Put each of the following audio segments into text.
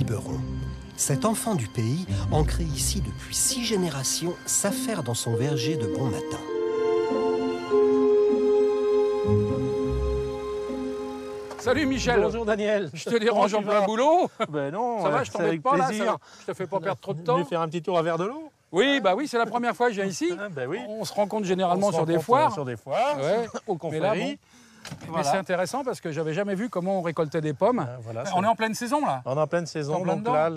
Luberon. Cet enfant du pays, ancré ici depuis 6 générations, s'affaire dans son verger de bon matin. Salut Michel. Bonjour Daniel. Je te dérange en plein boulot. Ben non, Ça va, je t'embête pas là, je te fais pas perdre trop de temps. Venez faire un petit tour à Vers de l'eau. Oui, bah oui, c'est la première fois que je viens ici. Ben oui. On se rencontre généralement sur des foires. Sur des foires, Ouais. aux Mais là, confréries. Mais Voilà. c'est intéressant parce que j'avais jamais vu comment on récoltait des pommes. Voilà, On est en pleine saison là. On est en pleine saison, En plein donc dedans. là,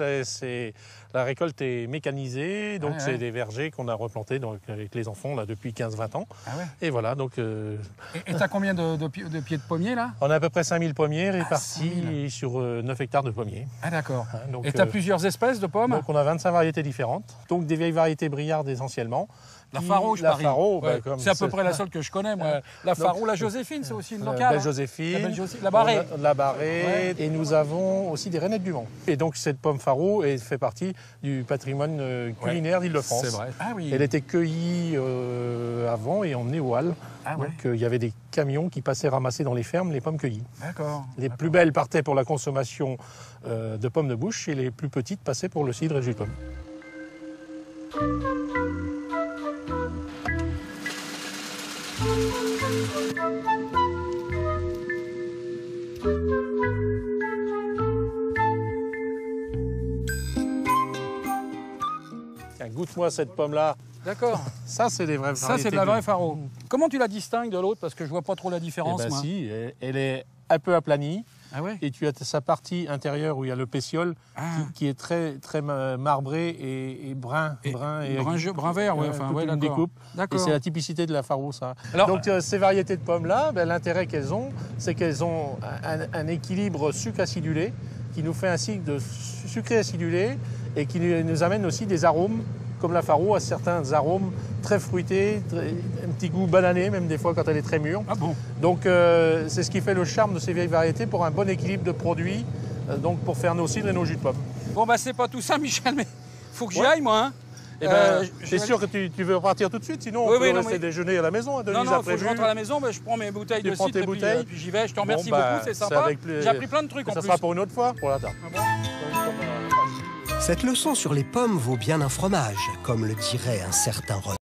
la récolte est mécanisée, donc Ouais, c'est ouais. des vergers qu'on a replantés avec les enfants là, depuis 15-20 ans. Ah ouais. Et voilà, donc Et t'as combien de pieds de pommiers là? on a à peu près 5000 pommiers répartis 5000. sur 9 hectares de pommiers. Ah d'accord. Hein, donc, Et t'as plusieurs espèces de pommes? donc on a 25 variétés différentes, donc des vieilles variétés brillardes essentiellement. La Faro, je parie. La Faro, Ouais. bah, comme C'est à peu près la seule que je connais moi. La Faro, la Joséphine, c'est aussi une locale. La hein. Joséphine, La belle Joséphine. La Barrée. La Barrée, Ouais. et nous avons aussi des rainettes du Mans. Et donc cette pomme Faro fait partie du patrimoine culinaire d'Île-de-France. C'est vrai. Ah oui. Elle était cueillie avant et emmenée aux halles. Ah ouais. Donc il y avait des camions qui passaient ramasser dans les fermes les pommes cueillies. D'accord. Les plus belles partaient pour la consommation de pommes de bouche et les plus petites passaient pour le cidre et le jus de pomme. Tiens, goûte-moi cette pomme-là. D'accord. Ça, c'est des vraies Ça, variétés. c'est de la vraie Faro. Comment tu la distingues de l'autre? Parce que je vois pas trop la Eh différence, ben moi. si, elle est un peu aplanie. Ah ouais. Et tu as sa partie intérieure où il y a le pétiole Ah. qui est très marbré et brun. Brun vert, ouais, enfin, toute ouais, une d'accord. découpe. Et D'accord. c'est la typicité de la Faro, ça. Alors- Donc ces variétés de pommes-là, ben, l'intérêt qu'elles ont, c'est qu'elles ont un équilibre sucre-acidulé qui nous fait un cycle de sucré acidulé et qui nous amène aussi des arômes, comme la Faro a certains arômes très fruités, un petit goût banané, même des fois quand elle est très mûre. Ah bon? Donc c'est ce qui fait le charme de ces vieilles variétés pour un bon équilibre de produits, donc pour faire nos cidres et nos jus de pomme. Bon, bah, c'est pas tout ça, Michel, mais faut que j'y Ouais. aille, moi. Hein. Eh ben, je c'est vais sûr que tu veux partir tout de suite, sinon Oui, on peut oui, non, rester mais- déjeuner à la maison. Hein, Non, Denise non, a faut que je prévu. rentre à la maison, bah, je prends mes bouteilles Tu de prends cidre tes et bouteilles. puis j'y vais. Je te remercie Bon, bah, beaucoup, c'est c'est sympa. avec plaisir. J'ai appris plein de trucs en Ça plus. sera pour une autre fois, pour la tarte. Ah bon. Cette leçon sur les pommes vaut bien un fromage, comme le dirait un certain René.